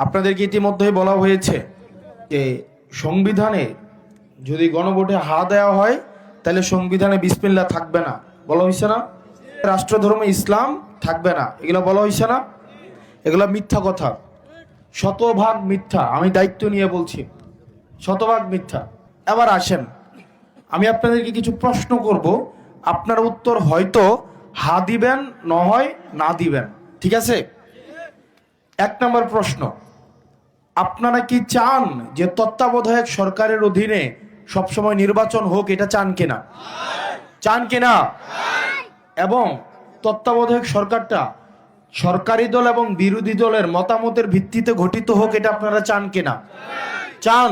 আপনাদেরকে ইতিমধ্যেই বলা হয়েছে যে সংবিধানে যদি গণভোটে হা দেওয়া হয় তাহলে সংবিধানে বিসমিল্লাহ থাকবে না, বলা হয়েছে না? রাষ্ট্রধর্ম ইসলাম থাকবে না, এগুলো বলা হয়েছে না? এগুলো মিথ্যা কথা, শতভাগ মিথ্যা। আমি দায়িত্ব নিয়ে বলছি, শতভাগ মিথ্যা। এবার আসেন, আমি আপনাদেরকে কিছু প্রশ্ন করব, আপনার উত্তর হয়তো হা দিবেন, না হয় না দিবেন, ঠিক আছে? 1 নম্বর প্রশ্ন, আপনারা কি চান যে তত্ত্বাবধায়ক সরকারের অধীনে সবসময় নির্বাচন হোক? এটা চান কিনা? চান কিনা? এবং তত্ত্বাবধায়ক সরকারটা সরকারি দল এবং বিরোধী দলের মতামতের ভিত্তিতে গঠিত হোক, এটা আপনারা চান কিনা? চান।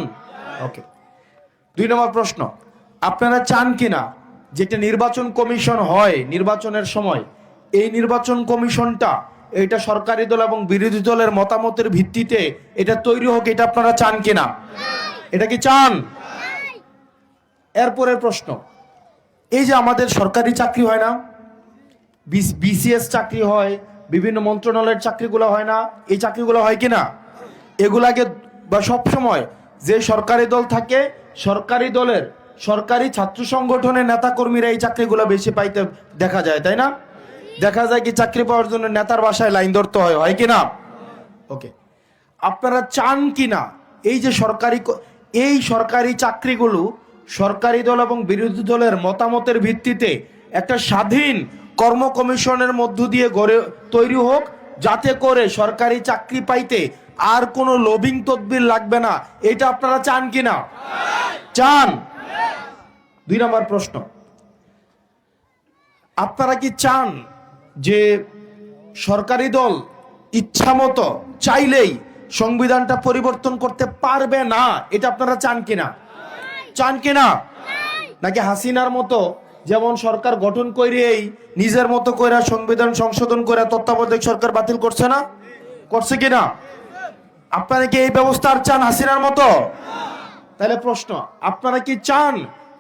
ওকে। 2 নম্বর প্রশ্ন, আপনারা চান কিনা যেটা নির্বাচন কমিশন হয় নির্বাচনের সময়, এই নির্বাচন কমিশনটা এটা সরকারি দল এবং বিরোধী দলের মতামতের ভিত্তিতে এটা তৈরি হোক, এটা আপনারা চান কিনা? এটা কি চান? এরপরের প্রশ্ন, এই যে আমাদের সরকারি চাকরি হয় না, বিসিএস চাকরি হয়, বিভিন্ন মন্ত্রণালয়ের চাকরিগুলো হয় না, এই চাকরিগুলো হয় কিনা? এগুলাকে বা সবসময় যে সরকারি দল থাকে, সরকারি দলের সরকারি ছাত্র সংগঠনের নেতাকর্মীরা এই চাকরিগুলো বেশি পাইতে দেখা যায়, তাই না? দেখা যায় কি চাকরি পাওয়ার জন্য নেতার বাসায় লাইন ধরতে হয় কিনা? ওকে। আপনারা চান কিনা এই যে সরকারি চাকরিগুলো সরকারি দল এবং বিরোধী দলের মতামতের ভিত্তিতে একটা স্বাধীন কর্ম কমিশনের মধ্য দিয়ে তৈরি হোক, যাতে করে সরকারি চাকরি পাইতে আর কোনো লবিং তদবির লাগবে না, এটা আপনারা চান কিনা? চান। 2 নম্বর প্রশ্ন, আপনারা কি চান যে সরকারি দল ইচ্ছামতো চাইলেই সংবিধানটা পরিবর্তন করতে পারবে না, এটা আপনারা চান কিনা? চান কিনা? নাকি হাসিনার মতো যেমন সরকার গঠন করেই নিজের মতো করে সংবিধান সংশোধন করে তত্ত্বাবধায়ক সরকার বাতিল করছে না, করছে কিনা? আপনারা কি এই ব্যবস্থা আর চান হাসিনার মতো? তাহলে প্রশ্ন, আপনারা কি চান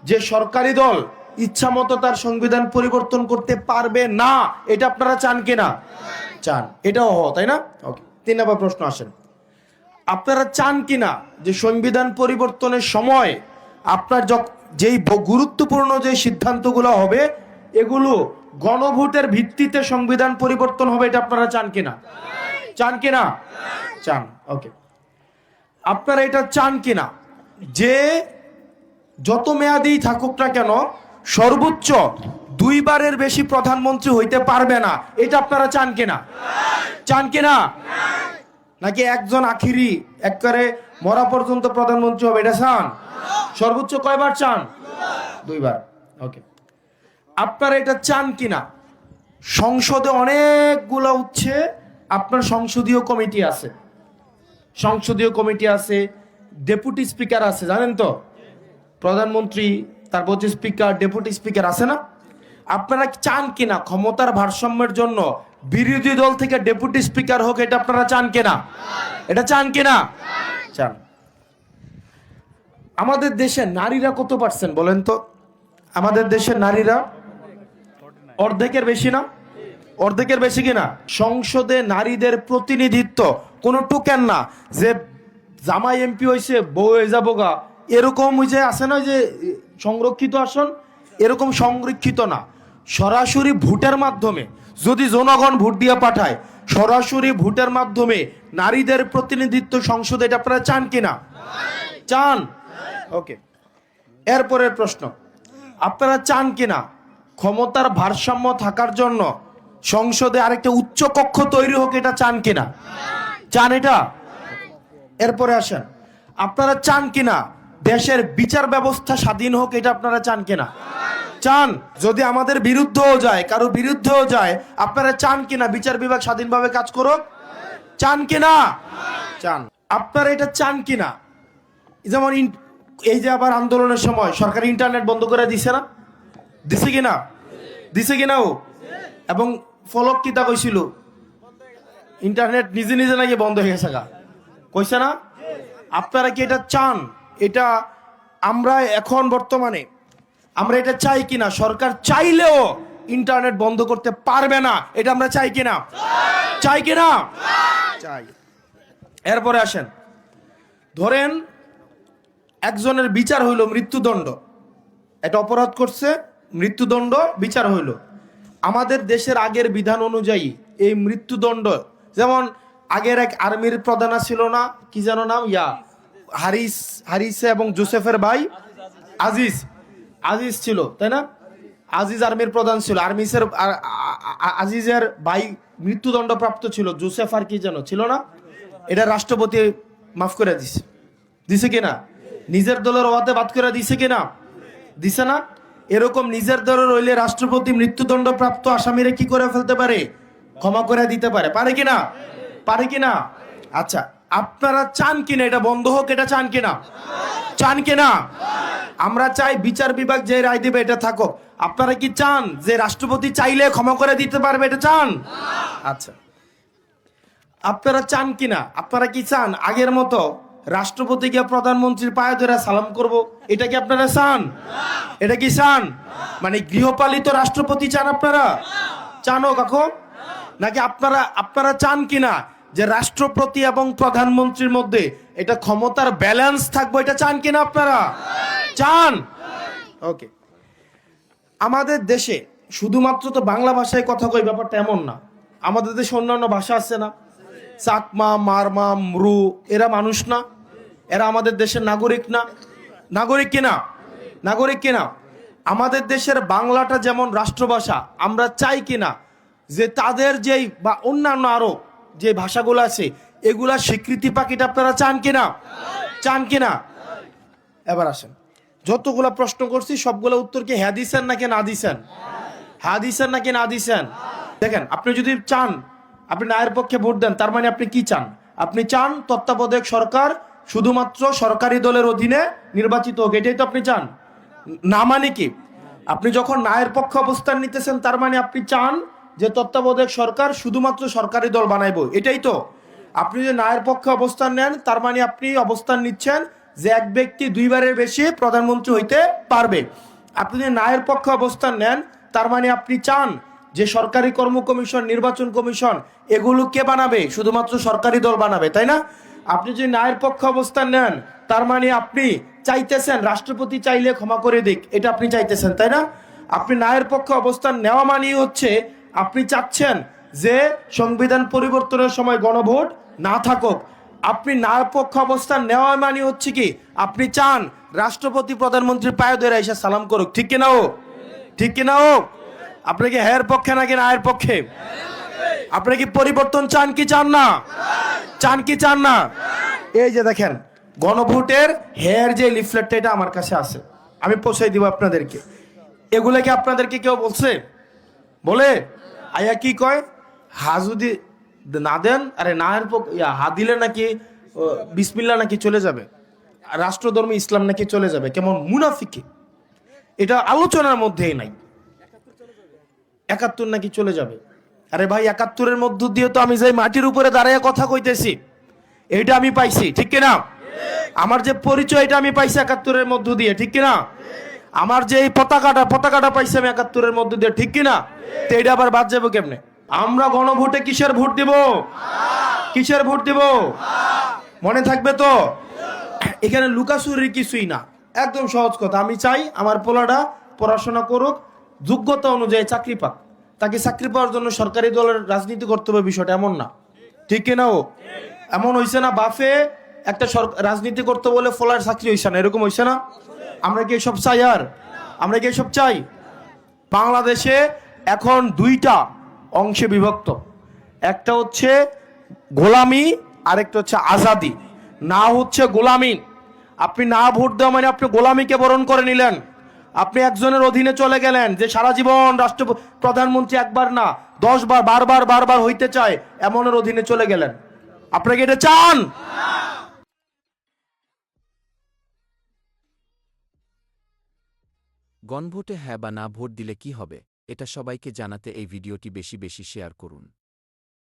যে সরকারি দল ইচ্ছা মতো তার সংবিধান পরিবর্তন করতে পারবে না, এটা আপনারা চান কিনা? চান। এটাও তাই না? ওকে। 3 নম্বর প্রশ্ন আসেন, আপনারা চান কিনা যে সংবিধান পরিবর্তনের সময় আপনার যেই গুরুত্বপূর্ণ যে সিদ্ধান্তগুলো হবে এগুলো গণভোটের ভিত্তিতে সংবিধান পরিবর্তন হবে, এটা আপনারা চান কিনা? চান কিনা? চান। ওকে। আপনারা এটা চান কিনা যে যত মেয়াদেই থাকুক না কেন সর্বোচ্চ 2 বারের বেশি প্রধানমন্ত্রী হইতে পারবে না, এটা আপনারা চান কিনা? চান কিনা? নাকি একজন আখিরি একবারে মরা পর্যন্ত প্রধানমন্ত্রী হবে, এটা চান? সর্বোচ্চ কয়বার চান? 2 বার। ওকে। আপনারা এটা চান কিনা সংসদে অনেকগুলো হচ্ছে আপনার সংসদীয় কমিটি আছে, ডেপুটি স্পিকার আছে, জানেন তো? প্রধানমন্ত্রী, তারপর হচ্ছে স্পিকার, ডেপুটি স্পিকার আছে না? আপনারা চান কিনা ক্ষমতার ভারসাম্যের জন্য বিরোধী দল থেকে ডেপুটি স্পিকার হোক, এটা আপনারা চান কিনা? এটা চান কিনা? চান। আমাদের দেশে নারীরা কত পার্সেন্ট বলেন তো? আমাদের দেশের নারীরা অর্ধেকের বেশি না? অর্ধেকের বেশি কিনা? সংসদে নারীদের প্রতিনিধিত্ব কোনো টোকেন না যে জামাই এমপি হয়েছে বউ হয়ে যাবো গা, এরকম যে আছে না যে সংরক্ষিত আসন, এরকম সংরক্ষিত না। সরাসরি ভোটের মাধ্যমে যদি জনগণ ভোট দিয়ে পাঠায়, সরাসরি ভোটের মাধ্যমে নারীদের প্রতিনিধিত্ব সংসদে, এটা আপনারা চান কিনা? চান। ওকে। এরপরের প্রশ্ন, আপনারা চান কিনা ক্ষমতার ভারসাম্য থাকার জন্য সংসদে আরেকটা উচ্চ কক্ষ তৈরি হোক, এটা চান কিনা? চান এটা? এরপরে আসেন, আপনারা চান কিনা দেশের বিচার ব্যবস্থা স্বাধীন হোক, এটা আপনারা চান কিনা? চান। যদি আমাদের বিরুদ্ধেও যায়, কারো বিরুদ্ধেও যায়, আপনারা চান কিনা বিচার বিভাগ স্বাধীনভাবে কাজ করুক? চান কিনা? চান। আপনারা এটা চান কিনা যেমন এই যে আবার আন্দোলনের সময় সরকার ইন্টারনেট বন্ধ করে দিছে না? দিছে কিনা? দিছে কিনা? এবং ফলক কিতা কইছিল ইন্টারনেট নিজে নিজে নাকি বন্ধ হয়ে গেছে, কইছে না? আপনারা কি এটা চান? এটা আমরা এখন বর্তমানে আমরা এটা চাই কিনা? সরকার চাইলেও ইন্টারনেট বন্ধ করতে পারবে না, এটা আমরা চাই কিনা? চাই কিনা? চাই। এরপরে আসেন, ধরেন একজনের বিচার হইল মৃত্যুদণ্ড, এটা অপরাধ করছে, মৃত্যুদণ্ড বিচার হইল। আমাদের দেশের আগের বিধান অনুযায়ী এই মৃত্যুদণ্ড, যেমন আগের এক আর্মির প্রধান ছিল না, কি যেন নাম, হারিস এবং জোসেফের ভাই আজিজ, আজিজ ছিল তাই না, আজিজ আর্মির প্রধান ছিল, আজিজের ভাই মৃত্যুদণ্ড প্রাপ্ত ছিল, জোসেফ আর কি যেন ছিল না, এটা রাষ্ট্রপতি মাফ করে দিছে, দিছে কিনা? নিজের দলের ওয়াতে বাদ করে দিছে কিনা? দিছে না? এরকম নিজের দলের হইলে রাষ্ট্রপতি মৃত্যুদণ্ড প্রাপ্ত আসামিরে কি করে ফেলতে পারে? ক্ষমা করে দিতে পারে, পারে কিনা? পারে কিনা? আচ্ছা, আপনারা চান কিনা এটা বন্ধ হোক? এটা চান কিনা? চান কিনা? আমরা চাই বিচার বিভাগ যে রায় দিবে এটা থাকুক। আপনারা কি চান যে রাষ্ট্রপতি চাইলে ক্ষমা করে দিতে পারবে? এটা চান? আচ্ছা, আপনারা চান কিনা? আপনারা কি চান আগের মতো রাষ্ট্রপতিকে প্রধানমন্ত্রীর পায়ে ধরে সালাম করব? এটা কি আপনারা চান? এটা কি চান? মানে গৃহপালিত রাষ্ট্রপতি চান আপনারা? চানো কখন? নাকি আপনারা চান কিনা যে রাষ্ট্রপতি এবং প্রধানমন্ত্রীর মধ্যে এটা ক্ষমতার ব্যালেন্স থাকবে? এটা চান কিনা আপনারা? চান? ওকে। আমাদের দেশে শুধুমাত্র তো বাংলা ভাষায় কথা কই ব্যাপারটা এমন না, আমাদের দেশে অন্যান্য ভাষা আছে না, চাকমা, মারমা, মরু, এরা মানুষ না? এরা আমাদের দেশের নাগরিক না? নাগরিক কিনা? নাগরিক কিনা? আমাদের দেশের বাংলাটা যেমন রাষ্ট্রভাষা, আমরা চাই কিনা যে তাদের যেই বা অন্যান্য আরো যে ভাষাগুলো আছে এগুলা স্বীকৃতি পাকিটা আপনারা চান কিনা? চান কিনা? এবার আসেন, যতগুলা প্রশ্ন করছি সবগুলো উত্তর কি হ্যাঁ দিছেন নাকি না দিছেন? হ্যাঁ দিছেন নাকি না দিছেন? দেখেন, আপনি যদি চান, আপনি নায়ের পক্ষে ভোট দেন, তার মানে আপনি কি চান? আপনি চান তত্ত্বাবধায়ক সরকার শুধুমাত্র সরকারি দলের অধীনে নির্বাচিত হোক, এটাই তো আপনি চান। না মানে কি? আপনি যখন নায়ের পক্ষে অবস্থান নিতেছেন তার মানে আপনি চান যে তত্ত্বাবধায়ক সরকার শুধুমাত্র সরকারি দল বানাইবো, এটাই তো। আপনি যদি নায়ের পক্ষে অবস্থান নেন তার মানে আপনি অবস্থান নিচ্ছেন যে এক ব্যক্তি দুইবারের বেশি প্রধানমন্ত্রী হইতে পারবে। আপনি যদি নায়ের পক্ষে অবস্থান নেন তার মানে আপনি চান যে সরকারি কর্ম কমিশন, নির্বাচন কমিশন, এগুলো কে বানাবে? শুধুমাত্র সরকারি দল বানাবে, তাই না? আপনি যদি নায়ের পক্ষে অবস্থান নেন তার মানে আপনি চাইতেছেন রাষ্ট্রপতি চাইলে ক্ষমা করে দিক, এটা আপনি চাইতেছেন, তাই না? আপনি নায়ের পক্ষে অবস্থান নেওয়া মানেই হচ্ছে আপনি চাচ্ছেন যে সংবিধান পরিবর্তনের সময় গণভোট না থাকুক। আপনি নায়ের পক্ষে অবস্থান নেওয়া মানে হচ্ছে কি আপনি চান রাষ্ট্রপতি প্রধানমন্ত্রীর পায়ে ধরে এসে সালাম করুক, ঠিক কিনা? ও ঠিক কিনা? ও আপনি কি হ্যার পক্ষে নাকি নায়ের পক্ষে? আপনি কি পরিবর্তন চান কি চান না? চান কি চান না? এই যে দেখেন, গণভোটের হেয়ার যে লিফলেটটা, এটা আমার কাছে আছে, আমি পৌঁছে দিব আপনাদেরকে। এগুলা কি আপনাদেরকে কেউ বলছে? বলে আয়া কি কয়, হা যদি না দেন, আরে নায়ের হা দিলে নাকি বিসমিল্লাহ নাকি চলে যাবে, রাষ্ট্রধর্ম ইসলাম নাকি চলে যাবে, কেমন মুনাফিকি। এটা আলোচনার মধ্যেই নাই। ৭১ নাকি চলে যাবে। আরে ভাই, ৭১-এর মধ্য দিয়ে তো আমি যাই মাটির উপরে দাঁড়ায় কথা কইতেছি, এইটা আমি পাইছি, ঠিক কিনা? আমার যে পরিচয় এটা আমি পাইছি ৭১-এর মধ্য দিয়ে, ঠিক কিনা? আমার যে এই পতাকাটা পাইছি আমি ৭১-এর মধ্য দিয়ে, ঠিক কিনা? তো এটা আবার বাদ যাবো কেমনে? আমরা গণভোটে কিসের ভোট দিব? কিসের ভোট দিব? মনে থাকবে তো? এখানে লুকাচুরির কিছুই না, একদম সহজ কথা। আমি চাই আমার পোলাটা পড়াশোনা করুক, যোগ্যতা অনুযায়ী চাকরি পাক। তাকে চাকরি পাওয়ার জন্য সরকারি দলের রাজনীতি করতে হবে, বিষয়টা এমন না, ঠিক কিনা? ও এমন হইছে না বাফে একটা রাজনীতি করতে বলে ফলার চাকরি হইছে না, এরকম হইছে না? আমরা কি এসব চাই? আর আমরা কি এসব চাই? বাংলাদেশে এখন দুইটা অংশে বিভক্ত, একটা হচ্ছে গোলামি, আরেকটা হচ্ছে আজাদি। না হচ্ছে গোলামি, আপনি না ভোট দেওয়া মানে আপনি গোলামিকে বরণ করে নিলেন। আপনি একজনের অধীনে চলে গেলেন যে সারা জীবন প্রধানমন্ত্রী একবার না 10 বার বারবার হইতে চায়, এমনের অধীনে চলে গেলেন। আপনাকে এটা চান? গণভোটে হ্যাঁ বা না ভোট দিলে কি হবে, এটা সবাইকে জানাতে এই ভিডিওটি বেশি বেশি শেয়ার করুন।